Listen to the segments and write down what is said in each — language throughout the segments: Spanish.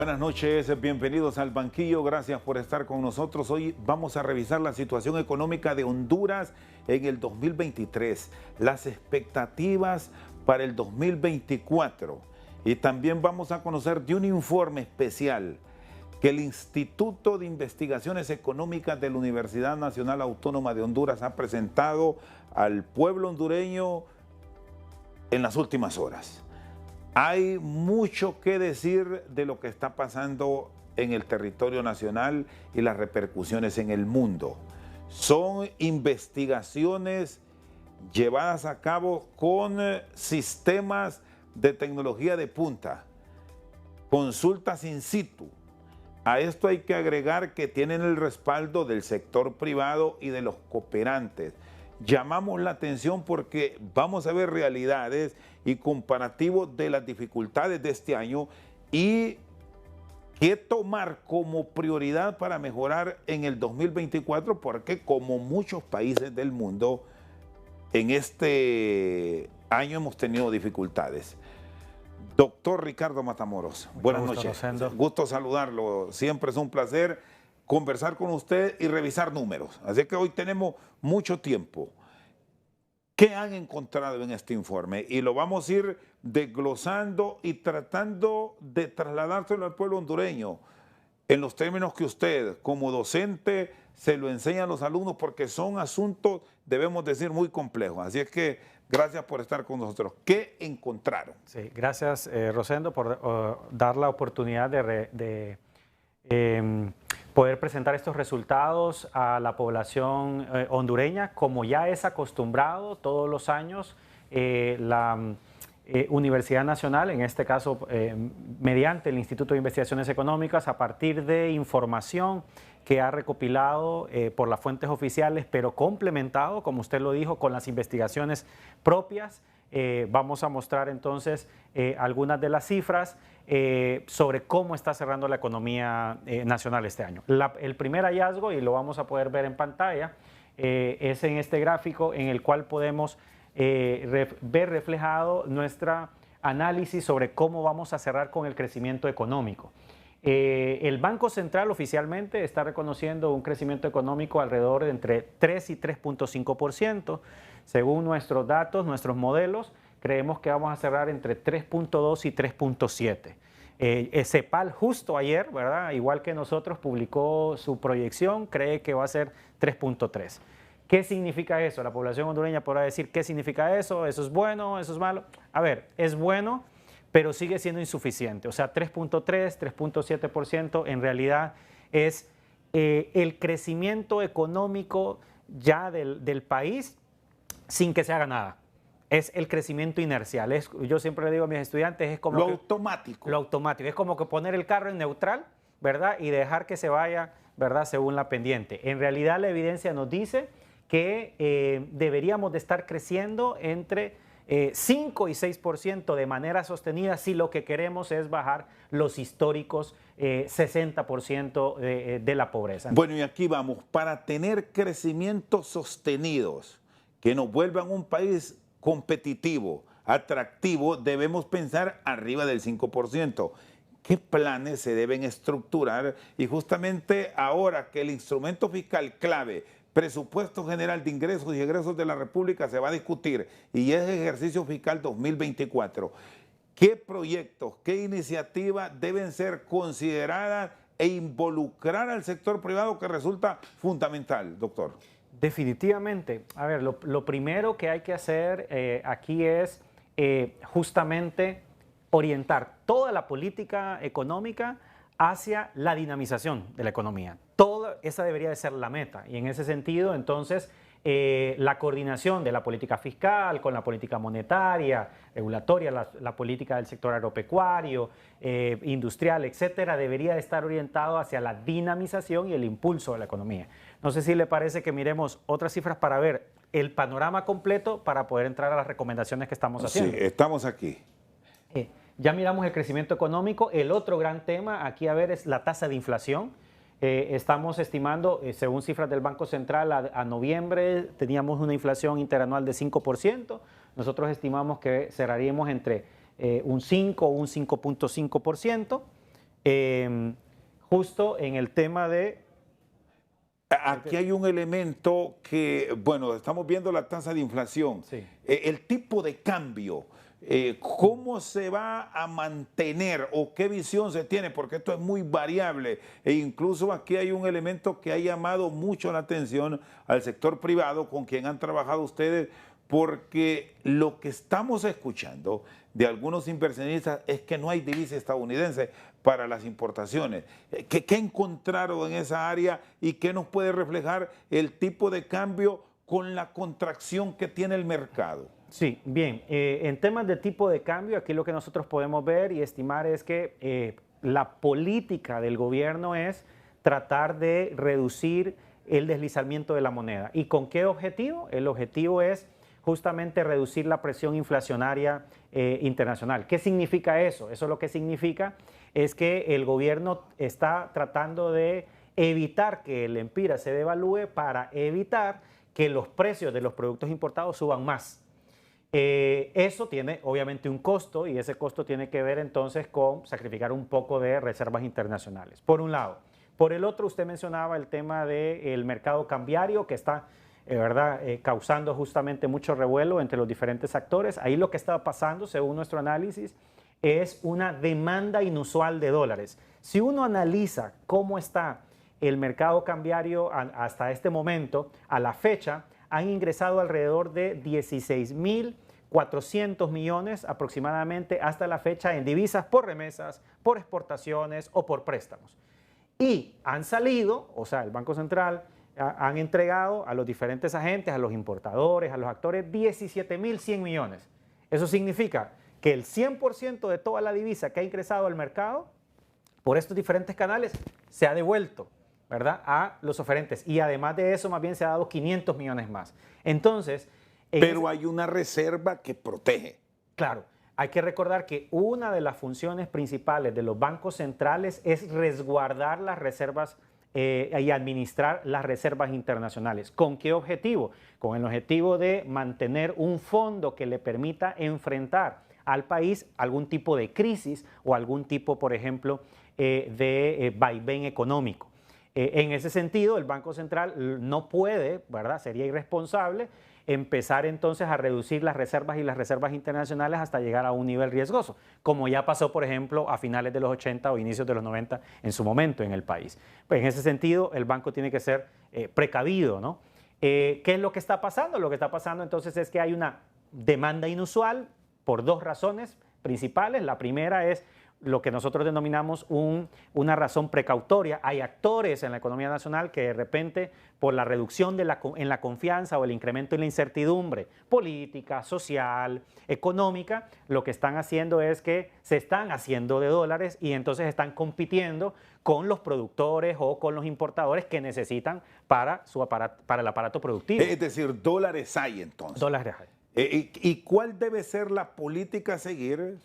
Buenas noches, bienvenidos al banquillo, gracias por estar con nosotros. Hoy vamos a revisar la situación económica de Honduras en el 2023, las expectativas para el 2024 y también vamos a conocer de un informe especial que el Instituto de Investigaciones Económicas de la Universidad Nacional Autónoma de Honduras ha presentado al pueblo hondureño en las últimas horas. Hay mucho que decir de lo que está pasando en el territorio nacional y las repercusiones en el mundo. Son investigaciones llevadas a cabo con sistemas de tecnología de punta, consultas in situ. A esto hay que agregar que tienen el respaldo del sector privado y de los cooperantes. Llamamos la atención porque vamos a ver realidades y comparativos de las dificultades de este año y qué tomar como prioridad para mejorar en el 2024, porque como muchos países del mundo, en este año hemos tenido dificultades. Doctor Ricardo Matamoros, buenas noches. Rosendo. Gusto saludarlo. Siempre es un placer conversar con usted y revisar números. Así que hoy tenemos mucho tiempo. ¿Qué han encontrado en este informe? Y lo vamos a ir desglosando y tratando de trasladárselo al pueblo hondureño en los términos que usted, como docente, se lo enseña a los alumnos, porque son asuntos, debemos decir, muy complejos. Así es que gracias por estar con nosotros. ¿Qué encontraron? Sí, gracias, Rosendo, por dar la oportunidad de poder presentar estos resultados a la población hondureña. Como ya es acostumbrado todos los años, la Universidad Nacional, en este caso mediante el Instituto de Investigaciones Económicas, a partir de información que ha recopilado por las fuentes oficiales, pero complementado, como usted lo dijo, con las investigaciones propias. Vamos a mostrar entonces algunas de las cifras sobre cómo está cerrando la economía nacional este año. El primer hallazgo, y lo vamos a poder ver en pantalla, es en este gráfico en el cual podemos ver reflejado nuestro análisis sobre cómo vamos a cerrar con el crecimiento económico. El Banco Central oficialmente está reconociendo un crecimiento económico alrededor de entre 3 y 3.5%. Según nuestros datos, nuestros modelos, creemos que vamos a cerrar entre 3.2 y 3.7. CEPAL justo ayer, ¿verdad?, igual que nosotros, publicó su proyección, cree que va a ser 3.3. ¿Qué significa eso? La población hondureña podrá decir, ¿qué significa eso? ¿Eso es bueno? ¿Eso es malo? A ver, es bueno, pero sigue siendo insuficiente. O sea, 3.3, 3.7% en realidad es el crecimiento económico ya del país sin que se haga nada. Es el crecimiento inercial. Yo siempre le digo a mis estudiantes, es como Lo automático. Lo automático. Es como que poner el carro en neutral, ¿verdad?, y dejar que se vaya, ¿verdad?, según la pendiente. En realidad la evidencia nos dice que deberíamos de estar creciendo entre 5 y 6% de manera sostenida si lo que queremos es bajar los históricos 60% de la pobreza. Bueno, y aquí vamos, para tener crecimientos sostenidos que nos vuelvan un país competitivo, atractivo, debemos pensar arriba del 5%. ¿Qué planes se deben estructurar? Y justamente ahora que el instrumento fiscal clave, Presupuesto General de Ingresos y Egresos de la República, se va a discutir y es ejercicio fiscal 2024. ¿Qué proyectos, qué iniciativas deben ser consideradas e involucrar al sector privado, que resulta fundamental, doctor? Definitivamente. A ver, lo primero que hay que hacer aquí es justamente orientar toda la política económica hacia la dinamización de la economía. Esa debería de ser la meta. Y en ese sentido, entonces, la coordinación de la política fiscal con la política monetaria, regulatoria, la política del sector agropecuario, industrial, etcétera, debería de estar orientado hacia la dinamización y el impulso de la economía. No sé si le parece que miremos otras cifras para ver el panorama completo para poder entrar a las recomendaciones que estamos haciendo. Sí, estamos aquí. Ya miramos el crecimiento económico. El otro gran tema aquí a ver es la tasa de inflación. Estamos estimando, según cifras del Banco Central, a noviembre teníamos una inflación interanual de 5%. Nosotros estimamos que cerraríamos entre un 5 o un 5.5%. Justo en el tema de... Aquí hay un elemento que, bueno, estamos viendo la tasa de inflación, Sí. El tipo de cambio, ¿cómo se va a mantener o qué visión se tiene? Porque esto es muy variable e incluso aquí hay un elemento que ha llamado mucho la atención al sector privado con quien han trabajado ustedes, porque lo que estamos escuchando de algunos inversionistas es que no hay divisa estadounidense para las importaciones. ¿Qué encontraron en esa área y qué nos puede reflejar el tipo de cambio con la contracción que tiene el mercado? Sí, bien. En temas de tipo de cambio, aquí lo que nosotros podemos ver y estimar es que la política del gobierno es tratar de reducir el deslizamiento de la moneda. ¿Y con qué objetivo? El objetivo es justamente reducir la presión inflacionaria internacional. ¿Qué significa eso? Eso lo que significa es que el gobierno está tratando de evitar que el empira se devalúe para evitar que los precios de los productos importados suban más. Eso tiene obviamente un costo y ese costo tiene que ver entonces con sacrificar un poco de reservas internacionales, por un lado. Por el otro, usted mencionaba el tema del mercado cambiario que está causando justamente mucho revuelo entre los diferentes actores. Ahí lo que está pasando, según nuestro análisis, es una demanda inusual de dólares. Si uno analiza cómo está el mercado cambiario hasta este momento, a la fecha, han ingresado alrededor de 16.400 millones aproximadamente hasta la fecha en divisas por remesas, por exportaciones o por préstamos. Y han salido, o sea, el Banco Central han entregado a los diferentes agentes, a los importadores, a los actores, 17.100 millones. Eso significa que el 100% de toda la divisa que ha ingresado al mercado por estos diferentes canales se ha devuelto, ¿verdad?, a los oferentes. Y además de eso, más bien se ha dado 500 millones más. Entonces... Pero hay una reserva que protege. Claro. Hay que recordar que una de las funciones principales de los bancos centrales es resguardar las reservas y administrar las reservas internacionales. ¿Con qué objetivo? Con el objetivo de mantener un fondo que le permita enfrentar al país algún tipo de crisis o algún tipo, por ejemplo, de vaivén económico. En ese sentido, el Banco Central no puede, ¿verdad?, sería irresponsable empezar entonces a reducir las reservas y las reservas internacionales hasta llegar a un nivel riesgoso, como ya pasó, por ejemplo, a finales de los 80 o inicios de los 90 en su momento en el país. Pues en ese sentido, el banco tiene que ser precavido, ¿no? ¿Qué es lo que está pasando? Lo que está pasando entonces es que hay una demanda inusual por dos razones principales. La primera es lo que nosotros denominamos una razón precautoria. Hay actores en la economía nacional que de repente, por la reducción en la confianza o el incremento en la incertidumbre política, social, económica, lo que están haciendo es que se están haciendo de dólares y entonces están compitiendo con los productores o con los importadores que necesitan para el aparato productivo. Es decir, dólares hay entonces. Dólares hay. ¿Y cuál debe ser la política a seguir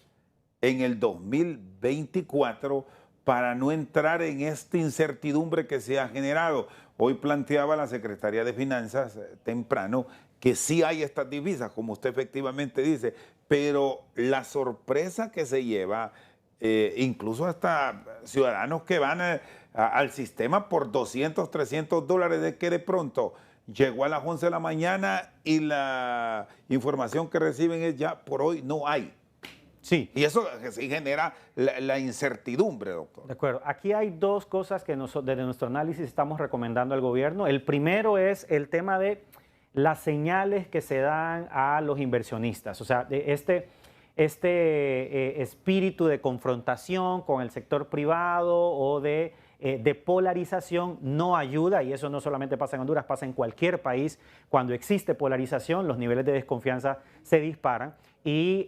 en el 2024 para no entrar en esta incertidumbre que se ha generado? Hoy planteaba la Secretaría de Finanzas temprano que sí hay estas divisas, como usted efectivamente dice, pero la sorpresa que se lleva, incluso hasta ciudadanos que van al sistema por 200, 300 dólares, de que de pronto llegó a las 11 de la mañana y la información que reciben es ya por hoy no hay. Sí. Y eso sí genera la incertidumbre, doctor. De acuerdo. Aquí hay dos cosas que desde nuestro análisis estamos recomendando al gobierno. El primero es el tema de las señales que se dan a los inversionistas. O sea, de este espíritu de confrontación con el sector privado o de polarización no ayuda, y eso no solamente pasa en Honduras, pasa en cualquier país. Cuando existe polarización, los niveles de desconfianza se disparan y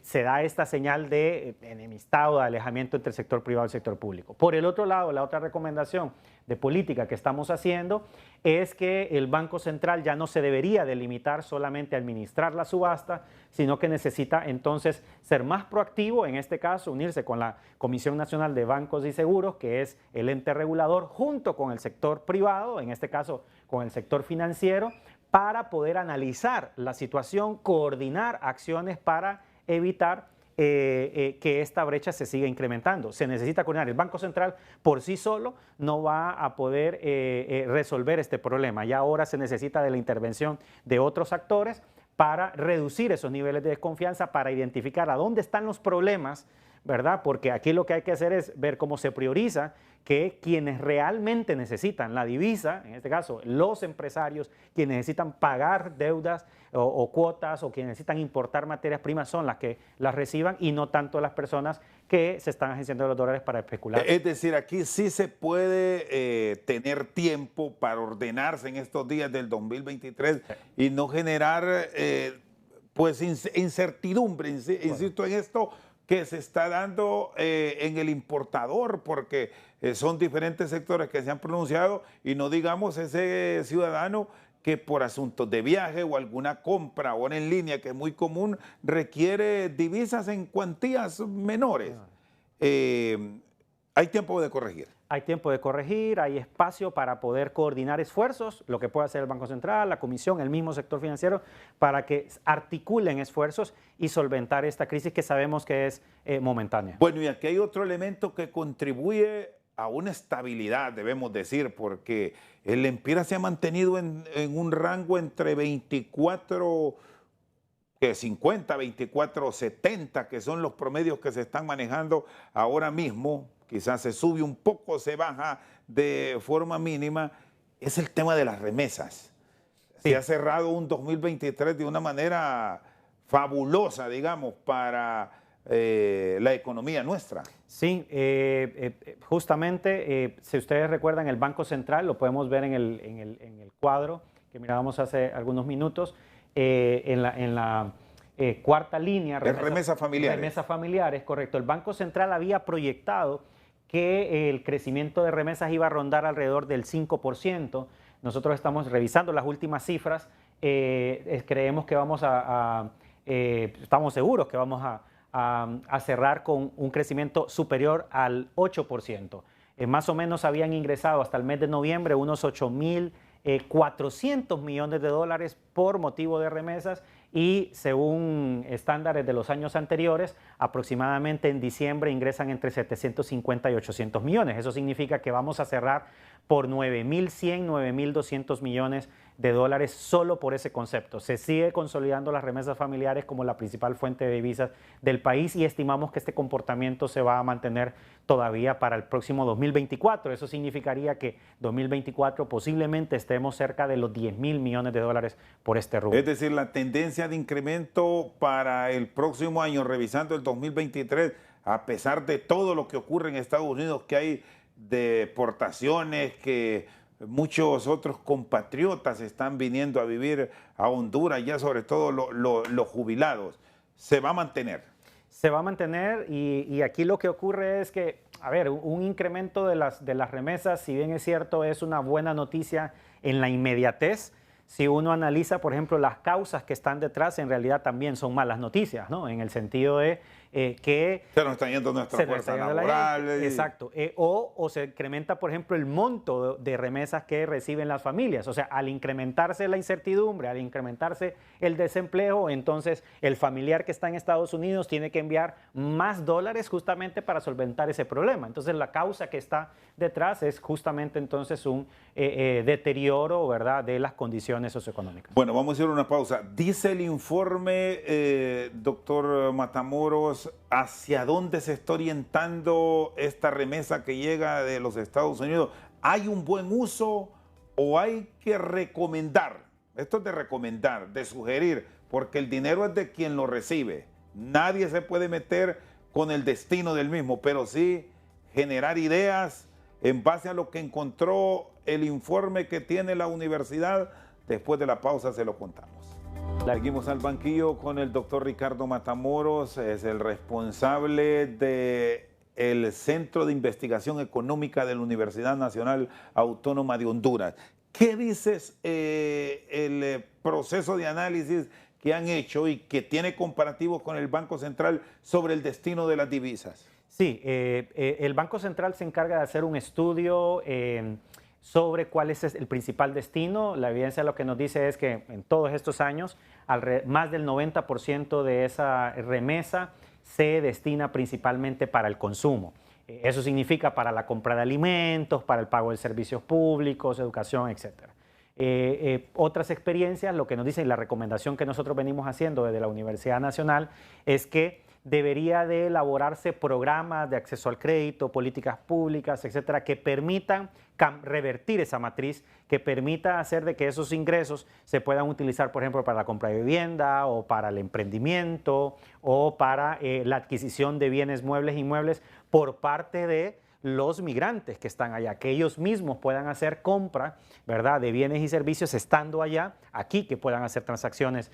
se da esta señal de enemistad o de alejamiento entre el sector privado y el sector público. Por el otro lado, la otra recomendación de política que estamos haciendo es que el Banco Central ya no se debería de limitar solamente a administrar la subasta, sino que necesita entonces ser más proactivo, en este caso unirse con la Comisión Nacional de Bancos y Seguros, que es el ente regulador, junto con el sector privado, en este caso con el sector financiero, para poder analizar la situación, coordinar acciones para evitar que esta brecha se siga incrementando. Se necesita coordinar. El Banco Central por sí solo no va a poder resolver este problema. Ya ahora se necesita de la intervención de otros actores para reducir esos niveles de desconfianza, para identificar a dónde están los problemas, ¿verdad? Porque aquí lo que hay que hacer es ver cómo se prioriza que quienes realmente necesitan la divisa, en este caso los empresarios, quienes necesitan pagar deudas o cuotas o quienes necesitan importar materias primas son las que las reciban y no tanto las personas que se están agenciando los dólares para especular. Es decir, aquí sí se puede tener tiempo para ordenarse en estos días del 2023 y no generar pues incertidumbre, insisto en esto, que se está dando en el importador, porque son diferentes sectores que se han pronunciado y no digamos ese ciudadano que por asuntos de viaje o alguna compra ahora en línea, que es muy común, requiere divisas en cuantías menores. Hay tiempo de corregir. Hay tiempo de corregir, hay espacio para poder coordinar esfuerzos, lo que puede hacer el Banco Central, la Comisión, el mismo sector financiero, para que articulen esfuerzos y solventar esta crisis que sabemos que es momentánea. Bueno, y aquí hay otro elemento que contribuye a una estabilidad, debemos decir, porque el Empira se ha mantenido en un rango entre 24, 50, 24, 70, que son los promedios que se están manejando ahora mismo. Quizás se sube un poco, se baja de forma mínima, es el tema de las remesas. Sí. Se ha cerrado un 2023 de una manera fabulosa, digamos, para la economía nuestra. Sí, justamente, si ustedes recuerdan, el Banco Central, lo podemos ver en el cuadro que mirábamos hace algunos minutos, en la cuarta línea. Remesas familiares. Remesas familiares, correcto. El Banco Central había proyectado que el crecimiento de remesas iba a rondar alrededor del 5%. Nosotros estamos revisando las últimas cifras. Creemos que estamos seguros que vamos a cerrar con un crecimiento superior al 8%. Más o menos habían ingresado hasta el mes de noviembre unos 8.400 millones de dólares por motivo de remesas y según estándares de los años anteriores, aproximadamente en diciembre ingresan entre 750 y 800 millones. Eso significa que vamos a cerrar por 9.100, 9.200 millones de dólares solo por ese concepto. Se sigue consolidando las remesas familiares como la principal fuente de divisas del país y estimamos que este comportamiento se va a mantener todavía para el próximo 2024. Eso significaría que 2024 posiblemente estemos cerca de los 10.000 millones de dólares por este rubro. Es decir, la tendencia de incremento para el próximo año, revisando el 2023, a pesar de todo lo que ocurre en Estados Unidos, que hay deportaciones, que muchos otros compatriotas están viniendo a vivir a Honduras, ya sobre todo los jubilados, ¿se va a mantener? Se va a mantener y aquí lo que ocurre es que, a ver, un incremento de las remesas, si bien es cierto, es una buena noticia en la inmediatez. Si uno analiza, por ejemplo, las causas que están detrás, en realidad también son malas noticias, ¿no? En el sentido de que se nos está yendo nuestra fuerza laboral. Exacto. O se incrementa, por ejemplo, el monto de remesas que reciben las familias. O sea, al incrementarse la incertidumbre, al incrementarse el desempleo, entonces el familiar que está en Estados Unidos tiene que enviar más dólares justamente para solventar ese problema. Entonces, la causa que está detrás es justamente entonces un deterioro, ¿verdad?, de las condiciones socioeconómicas. Bueno, vamos a hacer una pausa. Dice el informe, doctor Matamoros, hacia dónde se está orientando esta remesa que llega de los Estados Unidos. ¿Hay un buen uso o hay que recomendar? Esto es de recomendar, de sugerir, porque el dinero es de quien lo recibe. Nadie se puede meter con el destino del mismo, pero sí generar ideas en base a lo que encontró el informe que tiene la universidad. Después de la pausa se lo contamos. Seguimos al banquillo con el doctor Ricardo Matamoros, es el responsable del Centro de Investigación Económica de la Universidad Nacional Autónoma de Honduras. ¿Qué dices el proceso de análisis que han hecho y que tiene comparativos con el Banco Central sobre el destino de las divisas? Sí, el Banco Central se encarga de hacer un estudio sobre cuál es el principal destino. La evidencia lo que nos dice es que en todos estos años más del 90% de esa remesa se destina principalmente para el consumo. Eso significa para la compra de alimentos, para el pago de servicios públicos, educación, etc. Otras experiencias, lo que nos dicen, la recomendación que nosotros venimos haciendo desde la Universidad Nacional es que debería de elaborarse programas de acceso al crédito, políticas públicas, etcétera, que permitan revertir esa matriz, que permita hacer de que esos ingresos se puedan utilizar, por ejemplo, para la compra de vivienda o para el emprendimiento o para la adquisición de bienes muebles e inmuebles por parte de los migrantes que están allá, que ellos mismos puedan hacer compra, ¿verdad?, de bienes y servicios estando allá, aquí, que puedan hacer transacciones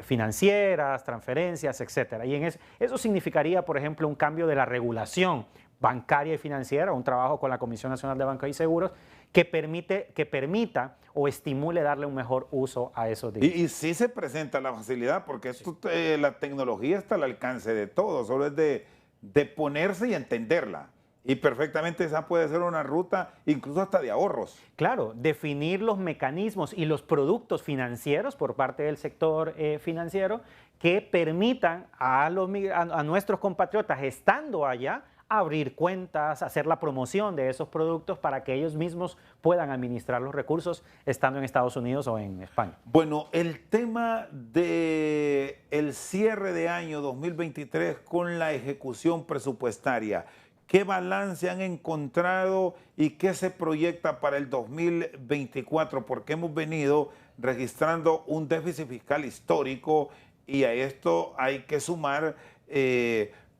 financieras, transferencias, etcétera. Y eso significaría, por ejemplo, un cambio de la regulación bancaria y financiera, un trabajo con la Comisión Nacional de Bancos y Seguros, que permita o estimule darle un mejor uso a esos dineros. Y sí se presenta la facilidad, porque esto, la tecnología está al alcance de todos, solo es de ponerse y entenderla. Y perfectamente esa puede ser una ruta incluso hasta de ahorros. Claro, definir los mecanismos y los productos financieros por parte del sector financiero que permitan a nuestros compatriotas estando allá abrir cuentas, hacer la promoción de esos productos para que ellos mismos puedan administrar los recursos estando en Estados Unidos o en España. Bueno, el tema del cierre de año 2023 con la ejecución presupuestaria, ¿qué balance han encontrado y qué se proyecta para el 2024? Porque hemos venido registrando un déficit fiscal histórico y a esto hay que sumar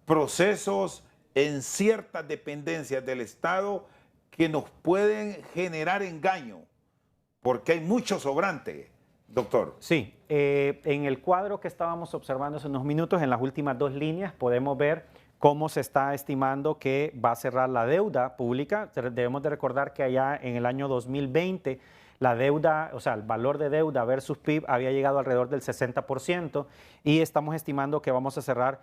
procesos en ciertas dependencias del Estado que nos pueden generar engaño, porque hay mucho sobrante, doctor. Sí, en el cuadro que estábamos observando hace unos minutos, en las últimas dos líneas, podemos ver cómo se está estimando que va a cerrar la deuda pública. Debemos de recordar que allá en el año 2020 la deuda, o sea, el valor de deuda versus PIB había llegado alrededor del 60% y estamos estimando que vamos a cerrar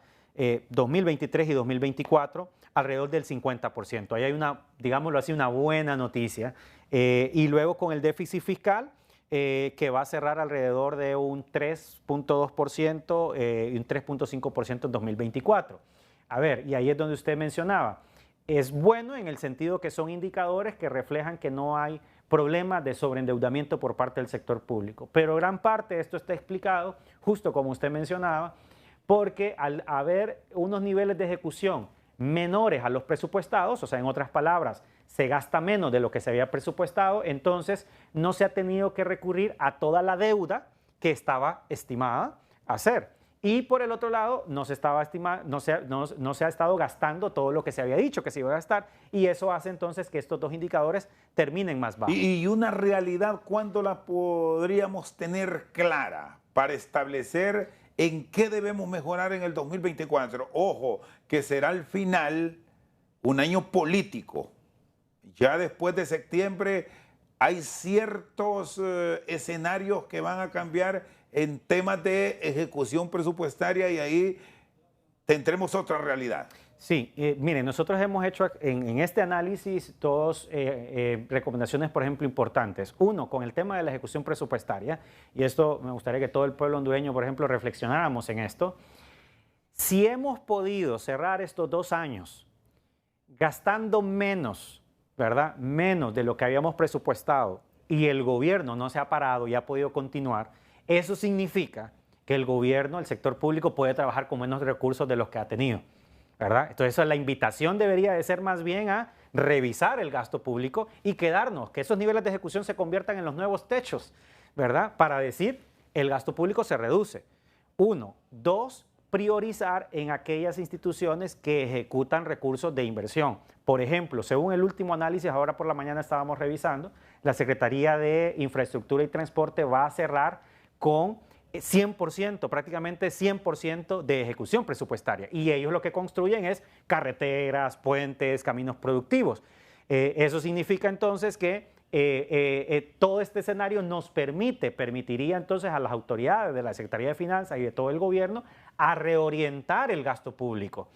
2023 y 2024 alrededor del 50%. Ahí hay una, digámoslo así, una buena noticia. Y luego con el déficit fiscal, que va a cerrar alrededor de un 3.2% y un 3.5% en 2024. A ver, y ahí es donde usted mencionaba, es bueno en el sentido que son indicadores que reflejan que no hay problemas de sobreendeudamiento por parte del sector público, pero gran parte de esto está explicado, justo como usted mencionaba, porque al haber unos niveles de ejecución menores a los presupuestados, o sea, en otras palabras, se gasta menos de lo que se había presupuestado, entonces no se ha tenido que recurrir a toda la deuda que estaba estimada hacer. Y por el otro lado, no se ha estado gastando todo lo que se había dicho que se iba a gastar, y eso hace entonces que estos dos indicadores terminen más bajos. Y una realidad, ¿cuándo la podríamos tener clara para establecer en qué debemos mejorar en el 2024? Ojo, que será al final un año político. Ya después de septiembre hay ciertos escenarios que van a cambiar en temas de ejecución presupuestaria y ahí tendremos otra realidad. Sí, miren, nosotros hemos hecho en este análisis dos recomendaciones, por ejemplo, importantes. Uno, con el tema de la ejecución presupuestaria, y esto me gustaría que todo el pueblo hondureño, por ejemplo, reflexionáramos en esto. Si hemos podido cerrar estos 2 años gastando menos, ¿verdad? Menos de lo que habíamos presupuestado y el gobierno no se ha parado y ha podido continuar, eso significa que el gobierno, el sector público puede trabajar con menos recursos de los que ha tenido, ¿verdad? Entonces la invitación debería de ser más bien a revisar el gasto público y quedarnos, que esos niveles de ejecución se conviertan en los nuevos techos, ¿verdad? Para decir, el gasto público se reduce. 1. 2, priorizar en aquellas instituciones que ejecutan recursos de inversión. Por ejemplo, según el último análisis, ahora por la mañana estábamos revisando, la Secretaría de Infraestructura y Transporte va a cerrar con 100%, prácticamente 100% de ejecución presupuestaria. Y ellos lo que construyen es carreteras, puentes, caminos productivos. Eso significa entonces que todo este escenario nos permitiría entonces a las autoridades de la Secretaría de Finanzas y de todo el gobierno a reorientar el gasto público.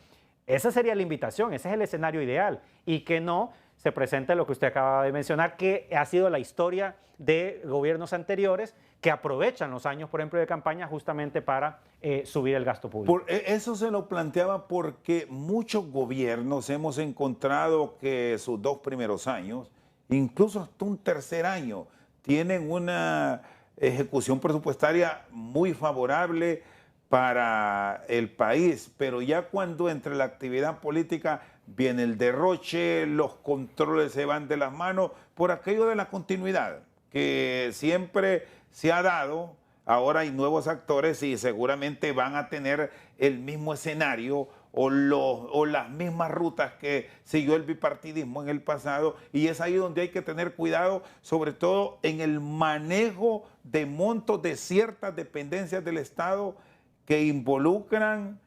Esa sería la invitación, ese es el escenario ideal y que no se presente lo que usted acaba de mencionar, que ha sido la historia de gobiernos anteriores que aprovechan los años, por ejemplo, de campaña justamente para subir el gasto público. Eso se lo planteaba porque muchos gobiernos hemos encontrado que sus 2 primeros años, incluso hasta un tercer año, tienen una ejecución presupuestaria muy favorable para el país, pero ya cuando entre la actividad política viene el derroche, los controles se van de las manos por aquello de la continuidad que siempre se ha dado. Ahora hay nuevos actores y seguramente van a tener el mismo escenario o las mismas rutas que siguió el bipartidismo en el pasado, y es ahí donde hay que tener cuidado, sobre todo en el manejo de montos de ciertas dependencias del Estado que involucran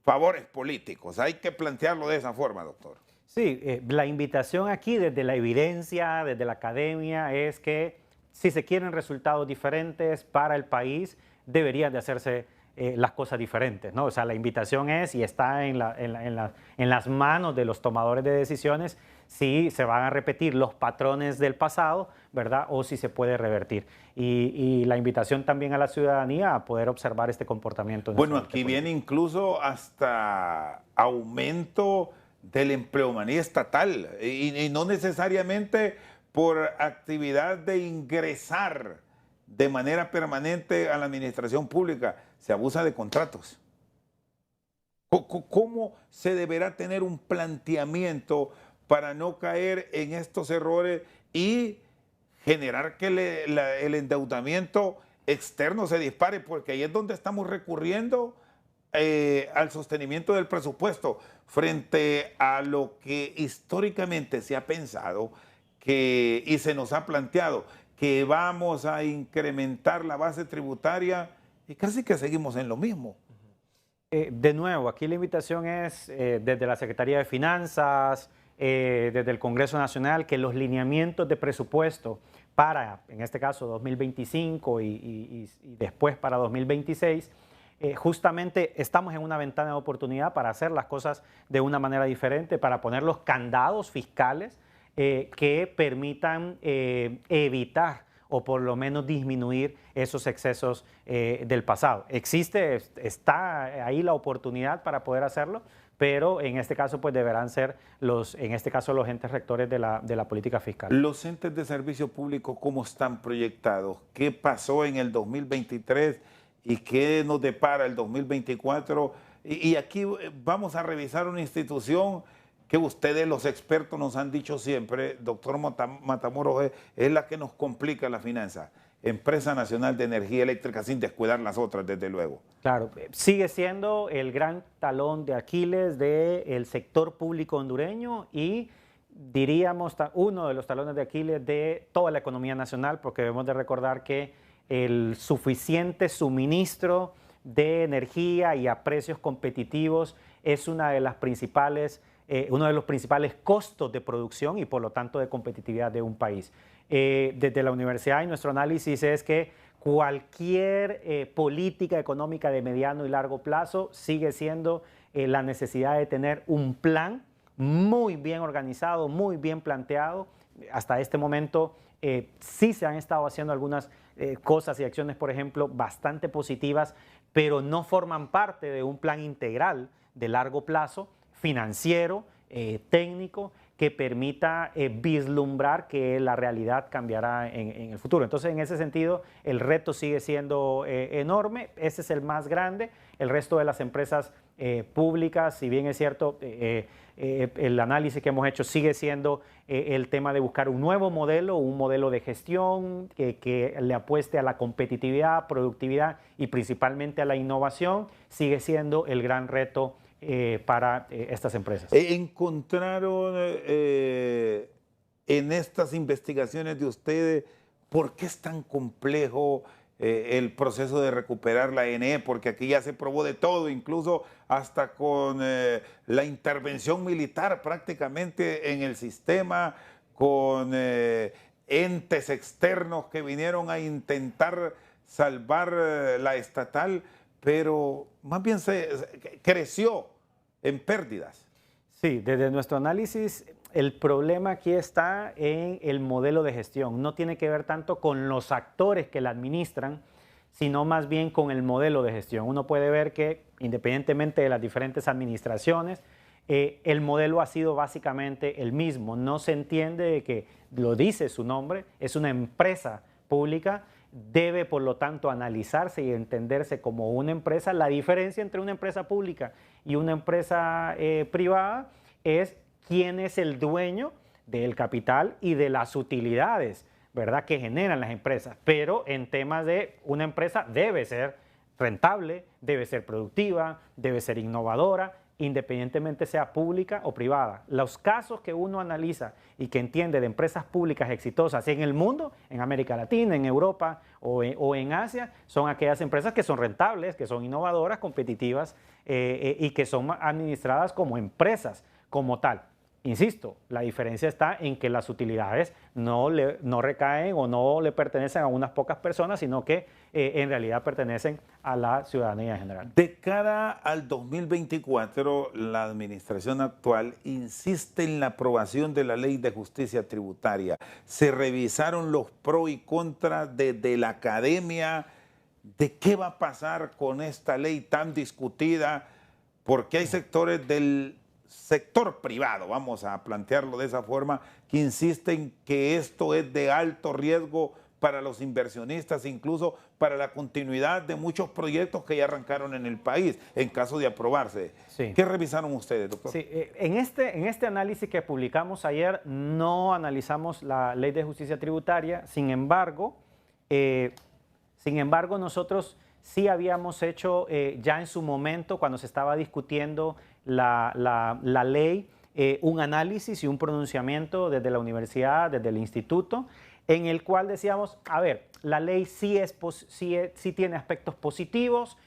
favores políticos. Hay que plantearlo de esa forma, doctor. Sí, la invitación aquí desde la evidencia, desde la academia, es que si se quieren resultados diferentes para el país, deberían de hacerse las cosas diferentes, ¿no? O sea, la invitación es, y está en las manos de los tomadores de decisiones, si se van a repetir los patrones del pasado, ¿verdad? O si se puede revertir. Y la invitación también a la ciudadanía a poder observar este comportamiento. Bueno, aquí viene incluso hasta aumento de la empleomanía estatal y no necesariamente por actividad de ingresar de manera permanente a la administración pública. Se abusa de contratos. ¿Cómo se deberá tener un planteamiento para no caer en estos errores y generar que el endeudamiento externo se dispare? Porque ahí es donde estamos recurriendo al sostenimiento del presupuesto frente a lo que históricamente se ha pensado y se nos ha planteado que vamos a incrementar la base tributaria y casi que seguimos en lo mismo. De nuevo, aquí la invitación es desde la Secretaría de Finanzas, desde el Congreso Nacional, que los lineamientos de presupuesto para, en este caso, 2025 y después para 2026, justamente estamos en una ventana de oportunidad para hacer las cosas de una manera diferente, para poner los candados fiscales que permitan evitar o por lo menos disminuir esos excesos del pasado. Está ahí la oportunidad para poder hacerlo, pero en este caso pues deberán ser los entes rectores de la política fiscal. Los entes de servicio público, ¿cómo están proyectados? ¿Qué pasó en el 2023 y qué nos depara el 2024? Y aquí vamos a revisar una institución que ustedes, los expertos, nos han dicho siempre, doctor Matamoros, es la que nos complica la finanza. Empresa Nacional de Energía Eléctrica, sin descuidar las otras, desde luego. Claro, sigue siendo el gran talón de Aquiles del sector público hondureño y diríamos uno de los talones de Aquiles de toda la economía nacional, porque debemos de recordar que el suficiente suministro de energía y a precios competitivos es uno de los principales costos de producción y por lo tanto de competitividad de un país. Desde la universidad y nuestro análisis es que cualquier política económica de mediano y largo plazo sigue siendo la necesidad de tener un plan muy bien organizado, muy bien planteado. Hasta este momento sí se han estado haciendo algunas cosas y acciones, por ejemplo, bastante positivas, pero no forman parte de un plan integral de largo plazo, financiero, técnico, que permita vislumbrar que la realidad cambiará en el futuro. Entonces, en ese sentido, el reto sigue siendo enorme. Ese es el más grande. El resto de las empresas públicas, si bien es cierto, el análisis que hemos hecho sigue siendo el tema de buscar un nuevo modelo, un modelo de gestión que le apueste a la competitividad, productividad y principalmente a la innovación, sigue siendo el gran reto para estas empresas. ¿Encontraron en estas investigaciones de ustedes por qué es tan complejo el proceso de recuperar la ENE? Porque aquí ya se probó de todo, incluso hasta con la intervención militar prácticamente en el sistema, con entes externos que vinieron a intentar salvar la estatal, pero más bien creció en pérdidas. Sí, desde nuestro análisis, el problema aquí está en el modelo de gestión. No tiene que ver tanto con los actores que la administran, sino más bien con el modelo de gestión. Uno puede ver que, independientemente de las diferentes administraciones, el modelo ha sido básicamente el mismo. No se entiende de que, lo dice su nombre, es una empresa pública, debe por lo tanto analizarse y entenderse como una empresa. La diferencia entre una empresa pública y una empresa privada es quién es el dueño del capital y de las utilidades, ¿verdad?, que generan las empresas. Pero en temas de una empresa debe ser rentable, debe ser productiva, debe ser innovadora, independientemente sea pública o privada. Los casos que uno analiza y que entiende de empresas públicas exitosas en el mundo, en América Latina, en Europa o en Asia, son aquellas empresas que son rentables, que son innovadoras, competitivas y que son administradas como empresas como tal. Insisto, la diferencia está en que las utilidades no recaen o no le pertenecen a unas pocas personas, sino que en realidad pertenecen a la ciudadanía en general. De cara al 2024, la administración actual insiste en la aprobación de la Ley de Justicia Tributaria. Se revisaron los pros y contras desde la academia de qué va a pasar con esta ley tan discutida, porque hay sectores del sector privado, vamos a plantearlo de esa forma, que insisten que esto es de alto riesgo para los inversionistas, incluso para la continuidad de muchos proyectos que ya arrancaron en el país, en caso de aprobarse. Sí. ¿Qué revisaron ustedes, doctor? Sí, en este análisis que publicamos ayer no analizamos la Ley de Justicia Tributaria, sin embargo nosotros sí habíamos hecho ya en su momento, cuando se estaba discutiendo la ley, un análisis y un pronunciamiento desde la universidad, desde el instituto, en el cual decíamos, a ver, la ley sí tiene aspectos positivos,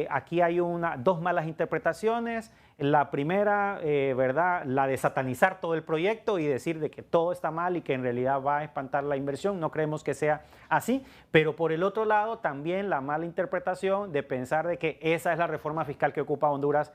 aquí hay dos malas interpretaciones. La primera, ¿verdad?, la de satanizar todo el proyecto y decir de que todo está mal y que en realidad va a espantar la inversión. No creemos que sea así, pero por el otro lado también la mala interpretación de pensar de que esa es la reforma fiscal que ocupa Honduras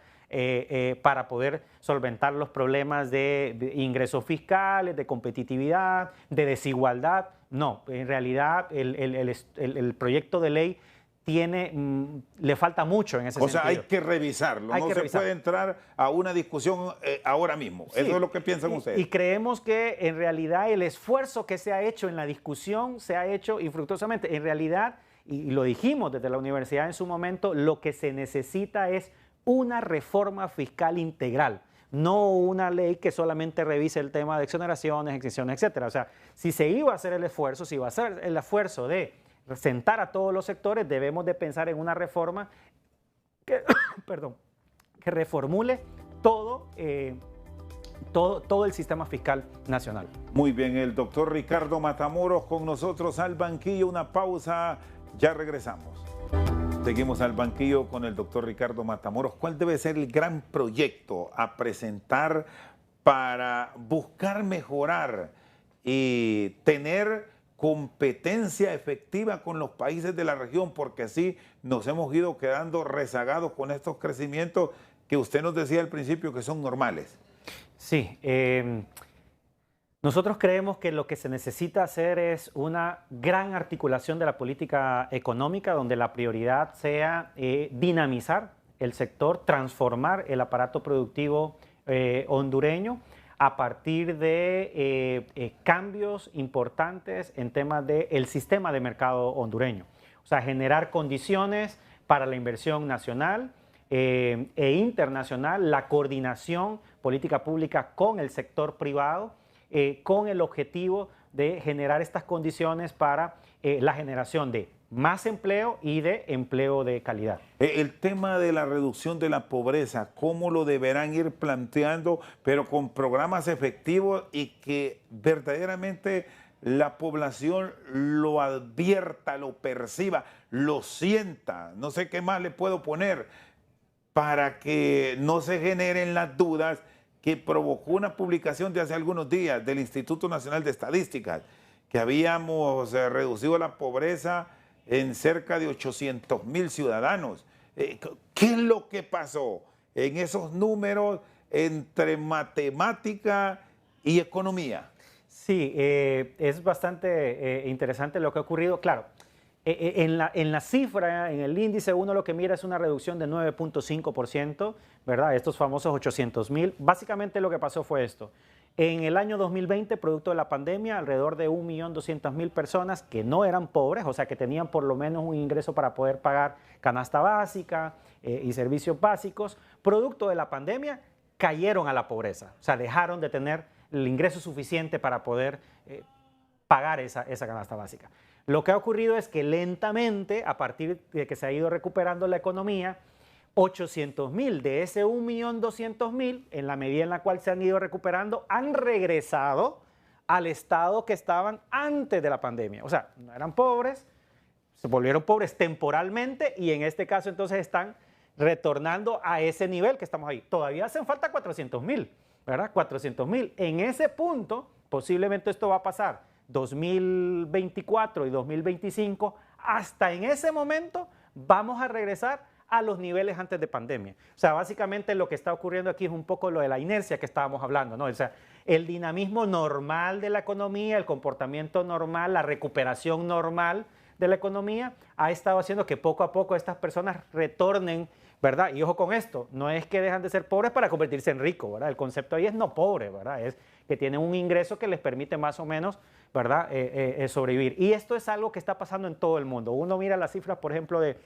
para poder solventar los problemas de ingresos fiscales, de competitividad, de desigualdad. No, en realidad el proyecto de ley le falta mucho en ese sentido. O sea, hay que revisarlo, no se puede entrar a una discusión ahora mismo. Sí. Eso es lo que piensan ustedes. Y creemos que en realidad el esfuerzo que se ha hecho en la discusión se ha hecho infructuosamente. En realidad, y lo dijimos desde la universidad en su momento, lo que se necesita es una reforma fiscal integral, no una ley que solamente revise el tema de exoneraciones, exenciones, etcétera. O sea, si se iba a hacer el esfuerzo, si iba a hacer el esfuerzo de sentar a todos los sectores, debemos de pensar en una reforma que, que reformule todo el sistema fiscal nacional. Muy bien, el doctor Ricardo Matamoros con nosotros al banquillo. Una pausa, ya regresamos. Seguimos al banquillo con el doctor Ricardo Matamoros. ¿Cuál debe ser el gran proyecto a presentar para buscar mejorar y tener competencia efectiva con los países de la región? Porque así nos hemos ido quedando rezagados con estos crecimientos que usted nos decía al principio que son normales. Sí, nosotros creemos que lo que se necesita hacer es una gran articulación de la política económica, donde la prioridad sea dinamizar el sector, transformar el aparato productivo hondureño a partir de cambios importantes en temas del sistema de mercado hondureño. O sea, generar condiciones para la inversión nacional e internacional, la coordinación política pública con el sector privado, con el objetivo de generar estas condiciones para la generación de más empleo y de empleo de calidad. El tema de la reducción de la pobreza, ¿cómo lo deberán ir planteando, pero con programas efectivos y que verdaderamente la población lo advierta, lo perciba, lo sienta? No sé qué más le puedo poner para que no se generen las dudas que provocó una publicación de hace algunos días del Instituto Nacional de Estadísticas, que habíamos reducido la pobreza en cerca de 800,000 ciudadanos. ¿Qué es lo que pasó en esos números entre matemática ¿Y economía? Sí, es bastante interesante lo que ha ocurrido. Claro, en la cifra, en el índice, uno lo que mira es una reducción de 9.5%, ¿verdad? Estos famosos 800.000. Básicamente lo que pasó fue esto. En el año 2020, producto de la pandemia, alrededor de 1.200.000 personas que no eran pobres, o sea, que tenían por lo menos un ingreso para poder pagar canasta básica y servicios básicos, producto de la pandemia, cayeron a la pobreza. O sea, dejaron de tener el ingreso suficiente para poder pagar esa canasta básica. Lo que ha ocurrido es que lentamente, a partir de que se ha ido recuperando la economía, 800.000 de ese 1.200.000, en la medida en la cual se han ido recuperando, han regresado al estado que estaban antes de la pandemia. O sea, no eran pobres, se volvieron pobres temporalmente y en este caso entonces están retornando a ese nivel que estamos ahí. Todavía hacen falta 400.000, ¿verdad? 400.000. En ese punto, posiblemente esto va a pasar 2024 y 2025. Hasta en ese momento vamos a regresar a los niveles antes de pandemia. O sea, básicamente lo que está ocurriendo aquí es un poco lo de la inercia que estábamos hablando, ¿no? O sea, el dinamismo normal de la economía, el comportamiento normal, la recuperación normal de la economía ha estado haciendo que poco a poco estas personas retornen, ¿verdad? Y ojo con esto, no es que dejan de ser pobres para convertirse en ricos, ¿verdad? El concepto ahí es no pobre, ¿verdad? Es que tienen un ingreso que les permite más o menos, ¿verdad? Sobrevivir. Y esto es algo que está pasando en todo el mundo. Uno mira las cifras, por ejemplo, de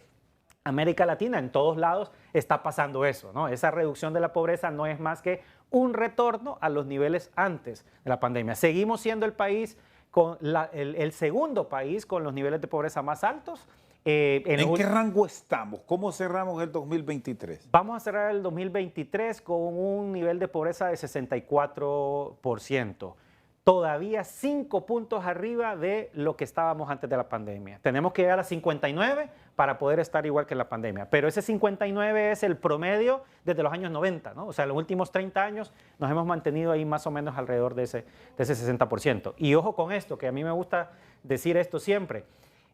América Latina, en todos lados está pasando eso, ¿no? Esa reducción de la pobreza no es más que un retorno a los niveles antes de la pandemia. Seguimos siendo el país con el segundo país con los niveles de pobreza más altos. ¿En qué rango estamos? ¿Cómo cerramos el 2023? Vamos a cerrar el 2023 con un nivel de pobreza de 64%. Todavía 5 puntos arriba de lo que estábamos antes de la pandemia. Tenemos que llegar a 59 para poder estar igual que en la pandemia. Pero ese 59 es el promedio desde los años 90, ¿no? O sea, en los últimos 30 años nos hemos mantenido ahí más o menos alrededor de ese 60%. Y ojo con esto, que a mí me gusta decir esto siempre.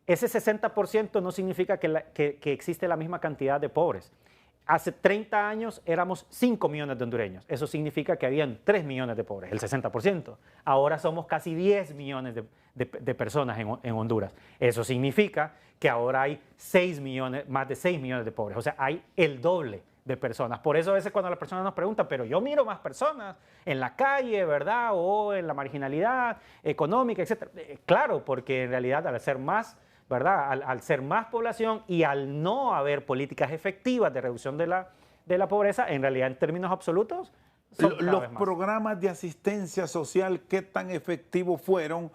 Ese 60% no significa que existe la misma cantidad de pobres. Hace 30 años éramos 5 millones de hondureños. Eso significa que habían 3 millones de pobres, el 60%. Ahora somos casi 10 millones de personas en Honduras. Eso significa que ahora hay 6 millones, más de 6 millones de pobres. O sea, hay el doble de personas. Por eso a veces cuando las personas nos preguntan, pero yo miro más personas en la calle, ¿verdad? O en la marginalidad económica, etc. Claro, porque en realidad al ser más, ¿verdad? Al ser más población y al no haber políticas efectivas de reducción de la pobreza, en realidad en términos absolutos, los programas de asistencia social, ¿qué tan efectivos fueron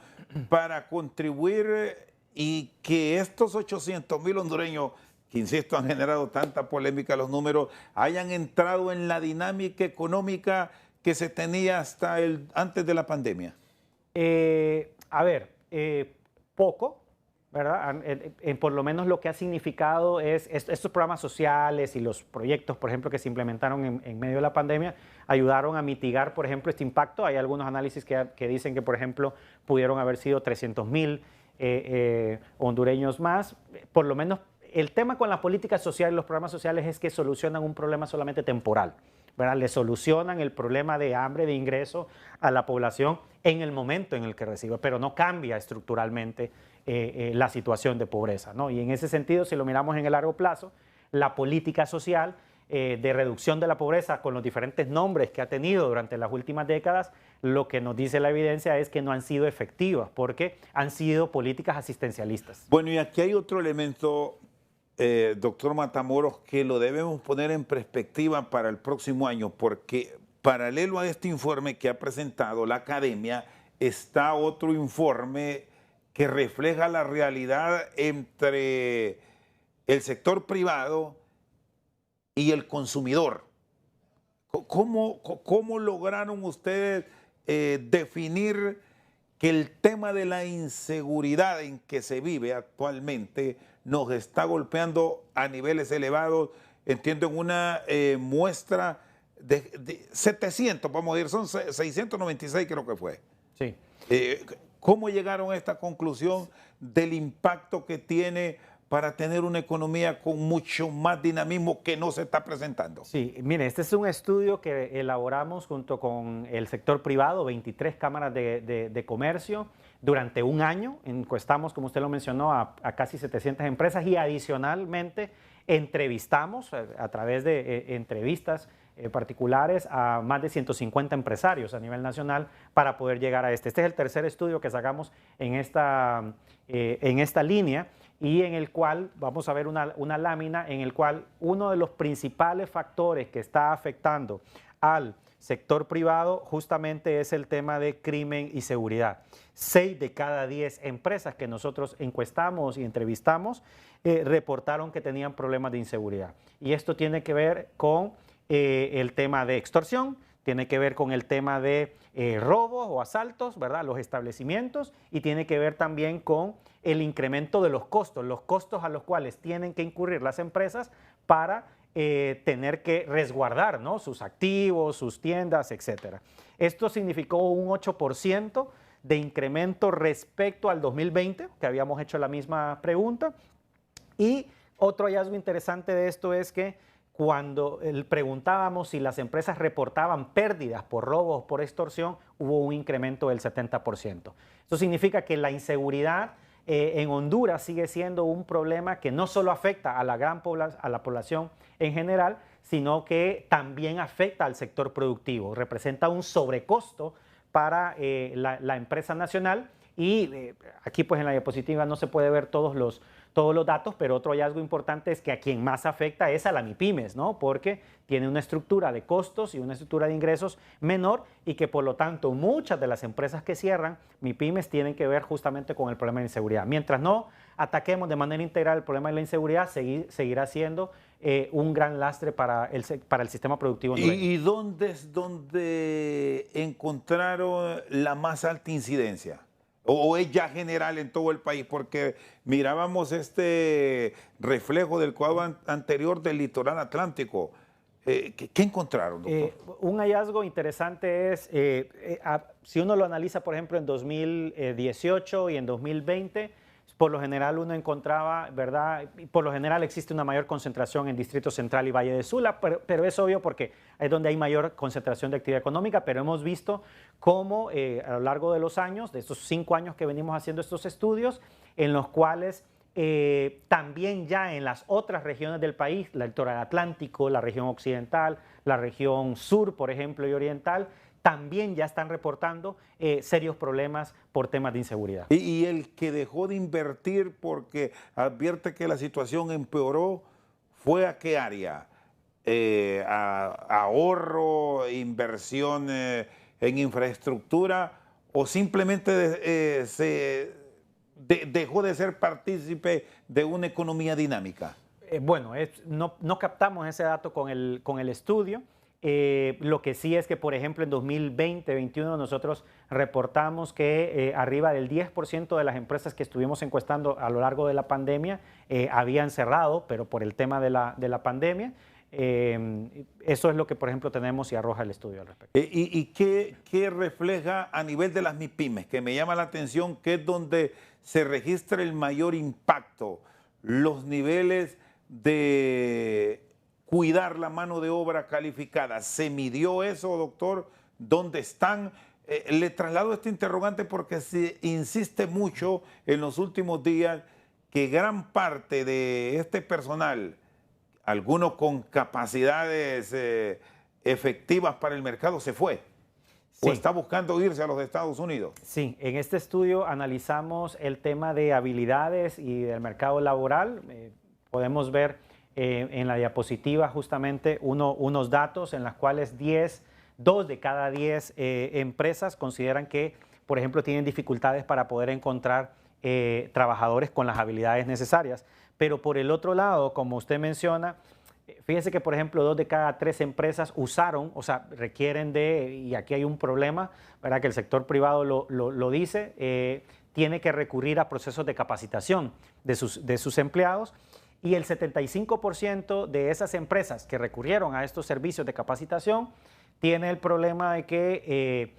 para contribuir y que estos 800.000 hondureños, que insisto han generado tanta polémica los números, hayan entrado en la dinámica económica que se tenía hasta antes de la pandemia? Poco, ¿verdad? Por lo menos lo que ha significado es estos programas sociales y los proyectos, por ejemplo, que se implementaron en medio de la pandemia, ayudaron a mitigar, por ejemplo, este impacto. Hay algunos análisis que dicen que, por ejemplo, pudieron haber sido 300.000 hondureños más. Por lo menos el tema con la política social y los programas sociales es que solucionan un problema solamente temporal, ¿verdad? Le solucionan el problema de hambre, de ingreso a la población en el momento en el que recibe, pero no cambia estructuralmente la situación de pobreza, ¿no? Y en ese sentido, si lo miramos en el largo plazo, la política social de reducción de la pobreza con los diferentes nombres que ha tenido durante las últimas décadas, lo que nos dice la evidencia es que no han sido efectivas porque han sido políticas asistencialistas. Bueno, y aquí hay otro elemento, doctor Matamoros, que lo debemos poner en perspectiva para el próximo año, porque paralelo a este informe que ha presentado la academia, está otro informe que refleja la realidad entre el sector privado y el consumidor. ¿Cómo lograron ustedes definir que el tema de la inseguridad en que se vive actualmente nos está golpeando a niveles elevados? Entiendo en una muestra de 700, vamos a decir, son 696 creo que fue. Sí. ¿Cómo llegaron a esta conclusión del impacto que tiene para tener una economía con mucho más dinamismo que no se está presentando? Sí, mire, este es un estudio que elaboramos junto con el sector privado, 23 cámaras de comercio, durante un año. Encuestamos, como usted lo mencionó, a casi 700 empresas y adicionalmente entrevistamos a través de entrevistas particulares a más de 150 empresarios a nivel nacional para poder llegar a este. Este es el tercer estudio que sacamos en esta línea y en el cual vamos a ver una lámina en el cual uno de los principales factores que está afectando al sector privado justamente es el tema de crimen y seguridad. 6 de cada 10 empresas que nosotros encuestamos y entrevistamos reportaron que tenían problemas de inseguridad. Y esto tiene que ver con el tema de extorsión, tiene que ver con el tema de robos o asaltos, ¿verdad? Los establecimientos, y tiene que ver también con el incremento de los costos a los cuales tienen que incurrir las empresas para tener que resguardar, ¿no?, sus activos, sus tiendas, etc. Esto significó un 8% de incremento respecto al 2020, que habíamos hecho la misma pregunta. Y otro hallazgo interesante de esto es que cuando preguntábamos si las empresas reportaban pérdidas por robos o por extorsión, hubo un incremento del 70%. Eso significa que la inseguridad en Honduras sigue siendo un problema que no solo afecta a la población en general, sino que también afecta al sector productivo. Representa un sobrecosto para la empresa nacional y aquí pues en la diapositiva no se puede ver todos los datos, pero otro hallazgo importante es que a quien más afecta es a la MIPYMES, ¿no? Porque tiene una estructura de costos y una estructura de ingresos menor y que por lo tanto muchas de las empresas que cierran MIPYMES tienen que ver justamente con el problema de inseguridad. Mientras no ataquemos de manera integral el problema de la inseguridad, seguirá siendo un gran lastre para el sistema productivo hondureño. ¿Y dónde es donde encontraron la más alta incidencia? ¿O es ya general en todo el país? Porque mirábamos este reflejo del cuadro anterior del litoral atlántico. ¿Qué encontraron, doctor? Un hallazgo interesante es, si uno lo analiza, por ejemplo, en 2018 y en 2020, por lo general uno encontraba, ¿verdad? Por lo general existe una mayor concentración en Distrito Central y Valle de Sula, pero es obvio porque es donde hay mayor concentración de actividad económica, pero hemos visto cómo a lo largo de los años, de estos 5 años que venimos haciendo estos estudios, en los cuales también ya en las otras regiones del país, la litoral atlántico, la región occidental, la región sur, por ejemplo, y oriental, también ya están reportando serios problemas por temas de inseguridad. Y el que dejó de invertir porque advierte que la situación empeoró, ¿fue a qué área? ¿Ahorro, inversión en infraestructura o simplemente dejó de ser partícipe de una economía dinámica? Bueno, no captamos ese dato con el estudio. Lo que sí es que, por ejemplo, en 2020-2021 nosotros reportamos que arriba del 10% de las empresas que estuvimos encuestando a lo largo de la pandemia habían cerrado, pero por el tema de la pandemia. Eso es lo que, por ejemplo, tenemos y arroja el estudio al respecto. ¿Y qué refleja a nivel de las MIPYMES? Que me llama la atención que es donde se registra el mayor impacto, los niveles de cuidar la mano de obra calificada. ¿Se midió eso, doctor? ¿Dónde están? Le traslado este interrogante porque se insiste mucho en los últimos días que gran parte de este personal, algunos con capacidades efectivas para el mercado, se fue. Sí. ¿O está buscando irse a los Estados Unidos? Sí, en este estudio analizamos el tema de habilidades y del mercado laboral. Podemos ver en la diapositiva justamente unos datos en los cuales 2 de cada 10 empresas consideran que, por ejemplo, tienen dificultades para poder encontrar trabajadores con las habilidades necesarias. Pero por el otro lado, como usted menciona, fíjese que, por ejemplo, 2 de cada 3 empresas usaron, o sea, requieren y aquí hay un problema, ¿verdad?, que el sector privado lo dice, tiene que recurrir a procesos de capacitación de sus empleados. Y el 75% de esas empresas que recurrieron a estos servicios de capacitación tiene el problema de que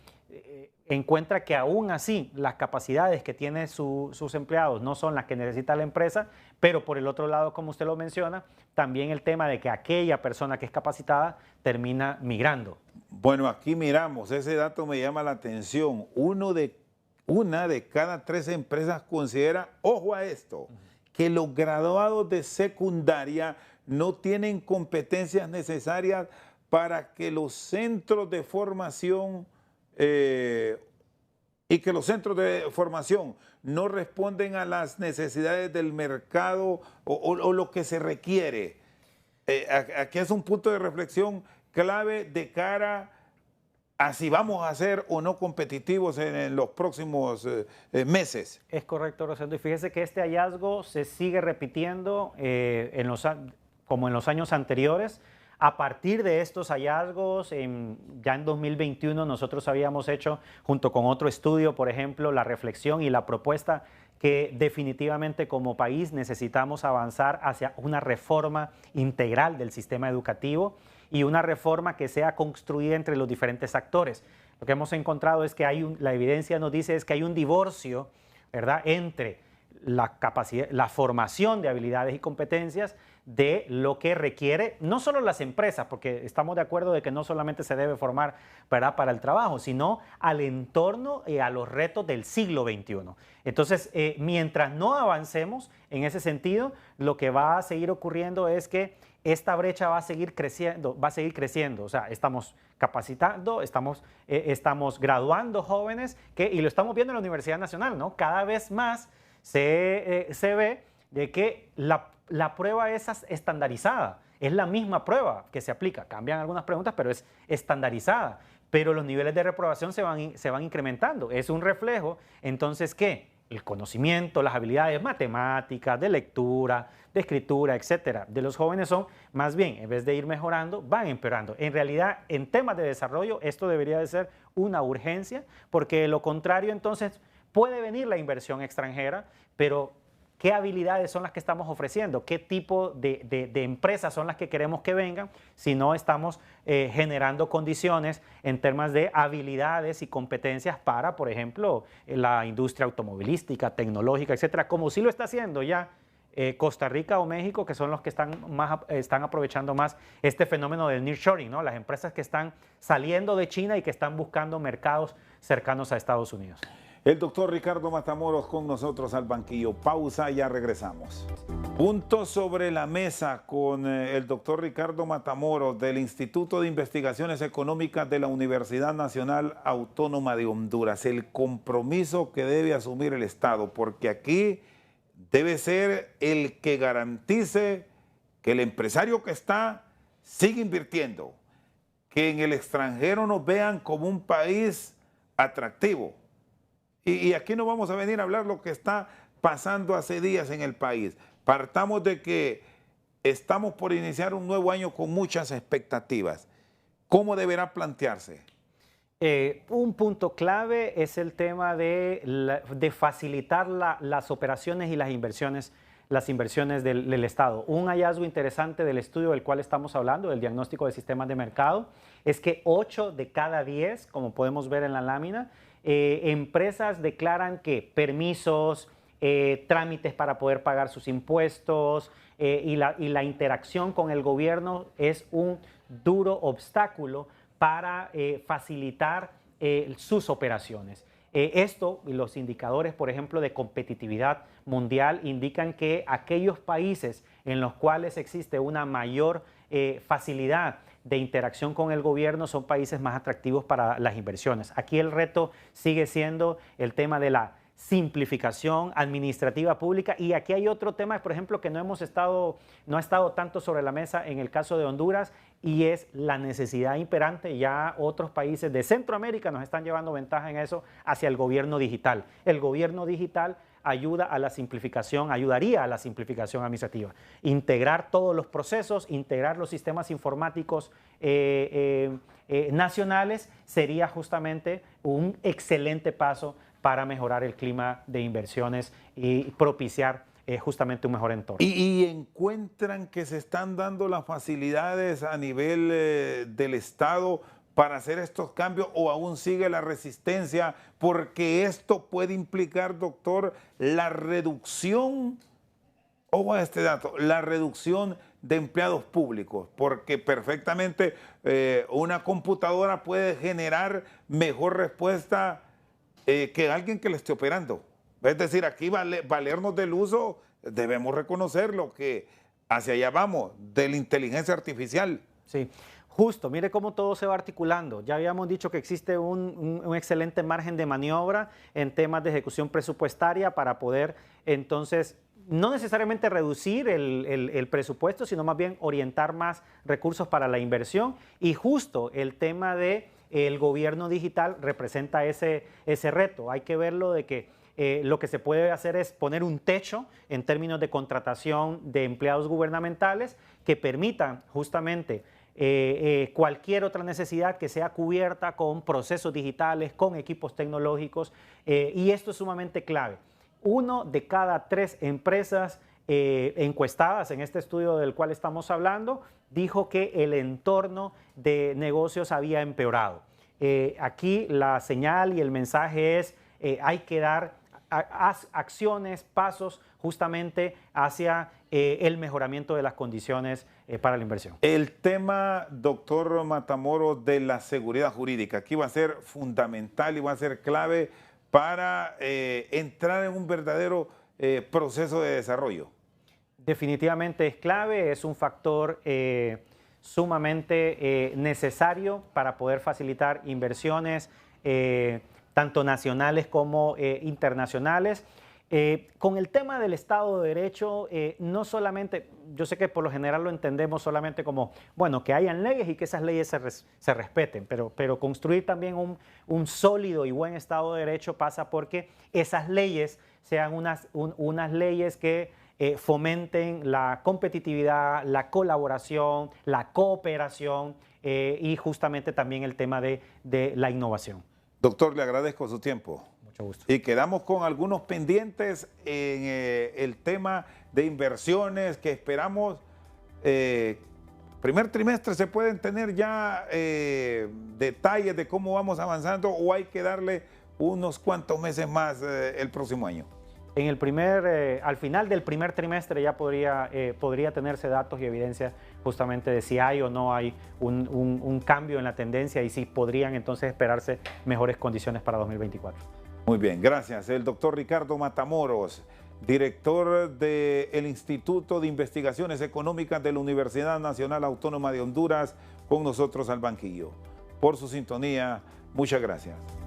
encuentra que aún así las capacidades que tienen sus empleados no son las que necesita la empresa, pero por el otro lado, como usted lo menciona, también el tema de que aquella persona que es capacitada termina migrando. Bueno, aquí miramos, ese dato me llama la atención. Una de cada 3 empresas considera, ojo a esto, que los graduados de secundaria no tienen competencias necesarias para que los centros de formación y que los centros de formación no responden a las necesidades del mercado o lo que se requiere. Aquí es un punto de reflexión clave de cara a si vamos a ser o no competitivos en los próximos meses. Es correcto, Rosendo. Y fíjese que este hallazgo se sigue repitiendo como en los años anteriores. A partir de estos hallazgos, ya en 2021 nosotros habíamos hecho, junto con otro estudio, por ejemplo, la reflexión y la propuesta que definitivamente como país necesitamos avanzar hacia una reforma integral del sistema educativo y una reforma que sea construida entre los diferentes actores. Lo que hemos encontrado es que la evidencia nos dice es que hay un divorcio, ¿verdad?, entre la formación de habilidades y competencias de lo que requiere no solo las empresas, porque estamos de acuerdo de que no solamente se debe formar, ¿verdad?, para el trabajo, sino al entorno y a los retos del siglo XXI. Entonces, mientras no avancemos en ese sentido, lo que va a seguir ocurriendo es que esta brecha va a seguir creciendo, O sea, estamos capacitando, estamos graduando jóvenes, y lo estamos viendo en la Universidad Nacional, ¿no? Cada vez más se ve de que la prueba es estandarizada. Es la misma prueba que se aplica. Cambian algunas preguntas, pero es estandarizada. Pero los niveles de reprobación se van incrementando. Es un reflejo, entonces, ¿qué? El conocimiento, las habilidades matemáticas, de lectura, de escritura, etcétera, de los jóvenes son, más bien, en vez de ir mejorando, van empeorando. En realidad, en temas de desarrollo, esto debería de ser una urgencia, porque de lo contrario, entonces, puede venir la inversión extranjera, pero ¿qué habilidades son las que estamos ofreciendo? ¿Qué tipo de empresas son las que queremos que vengan si no estamos generando condiciones en temas de habilidades y competencias para, por ejemplo, la industria automovilística, tecnológica, etcétera, como sí lo está haciendo ya Costa Rica o México, que son los que están aprovechando más este fenómeno del nearshoring, ¿no? Las empresas que están saliendo de China y que están buscando mercados cercanos a Estados Unidos. El doctor Ricardo Matamoros con nosotros al banquillo. Pausa, ya regresamos. Puntos sobre la mesa con el doctor Ricardo Matamoros del Instituto de Investigaciones Económicas de la Universidad Nacional Autónoma de Honduras. El compromiso que debe asumir el Estado, porque aquí debe ser el que garantice que el empresario que está siga invirtiendo, que en el extranjero nos vean como un país atractivo. Y aquí no vamos a venir a hablar lo que está pasando hace días en el país. Partamos de que estamos por iniciar un nuevo año con muchas expectativas. ¿Cómo deberá plantearse? Un punto clave es el tema de facilitar las operaciones y las inversiones del Estado. Un hallazgo interesante del estudio del cual estamos hablando, del diagnóstico de sistemas de mercado, es que 8 de cada 10, como podemos ver en la lámina, empresas declaran que permisos, trámites para poder pagar sus impuestos y la interacción con el gobierno es un duro obstáculo para facilitar sus operaciones. Esto y los indicadores, por ejemplo, de competitividad mundial indican que aquellos países en los cuales existe una mayor facilidad de interacción con el gobierno son países más atractivos para las inversiones. Aquí el reto sigue siendo el tema de la simplificación administrativa pública, y aquí hay otro tema, por ejemplo, que no ha estado tanto sobre la mesa en el caso de Honduras, y es la necesidad imperante. Ya otros países de Centroamérica nos están llevando ventaja en eso hacia el gobierno digital. El gobierno digital ayudaría a la simplificación administrativa. Integrar todos los procesos, integrar los sistemas informáticos nacionales sería justamente un excelente paso para mejorar el clima de inversiones y propiciar justamente un mejor entorno. ¿Y encuentran que se están dando las facilidades a nivel del Estado para hacer estos cambios o aún sigue la resistencia? Porque esto puede implicar, doctor, la reducción, ojo a este dato, la reducción de empleados públicos, porque perfectamente una computadora puede generar mejor respuesta que alguien que le esté operando. Es decir, aquí valernos del uso, debemos reconocerlo, que hacia allá vamos, de la inteligencia artificial. Sí, justo, mire cómo todo se va articulando. Ya habíamos dicho que existe un excelente margen de maniobra en temas de ejecución presupuestaria para poder entonces no necesariamente reducir el presupuesto, sino más bien orientar más recursos para la inversión. Y justo el tema del gobierno digital representa ese reto. Hay que verlo de que lo que se puede hacer es poner un techo en términos de contratación de empleados gubernamentales que permitan justamente cualquier otra necesidad que sea cubierta con procesos digitales, con equipos tecnológicos, y esto es sumamente clave. 1 de cada 3 empresas encuestadas en este estudio del cual estamos hablando dijo que el entorno de negocios había empeorado. Aquí la señal y el mensaje es hay que dar acciones, pasos justamente hacia el mejoramiento de las condiciones para la inversión. El tema, doctor Matamoros, de la seguridad jurídica, aquí va a ser fundamental y va a ser clave para entrar en un verdadero proceso de desarrollo. Definitivamente es clave, es un factor sumamente necesario para poder facilitar inversiones tanto nacionales como internacionales. Con el tema del Estado de Derecho, no solamente, yo sé que por lo general lo entendemos solamente como, bueno, que hayan leyes y que esas leyes se respeten, pero construir también un sólido y buen Estado de Derecho pasa porque esas leyes sean unas leyes que fomenten la competitividad, la colaboración, la cooperación y justamente también el tema de la innovación. Doctor, le agradezco su tiempo. Mucho gusto. Y quedamos con algunos pendientes en el tema de inversiones que esperamos. Primer trimestre se pueden tener ya detalles de cómo vamos avanzando o hay que darle unos cuantos meses más el próximo año. Al final del primer trimestre ya podría tenerse datos y evidencia justamente de si hay o no hay un cambio en la tendencia y si podrían entonces esperarse mejores condiciones para 2024. Muy bien, gracias. El doctor Ricardo Matamoros, director del Instituto de Investigaciones Económicas de la Universidad Nacional Autónoma de Honduras, con nosotros al banquillo. Por su sintonía, muchas gracias.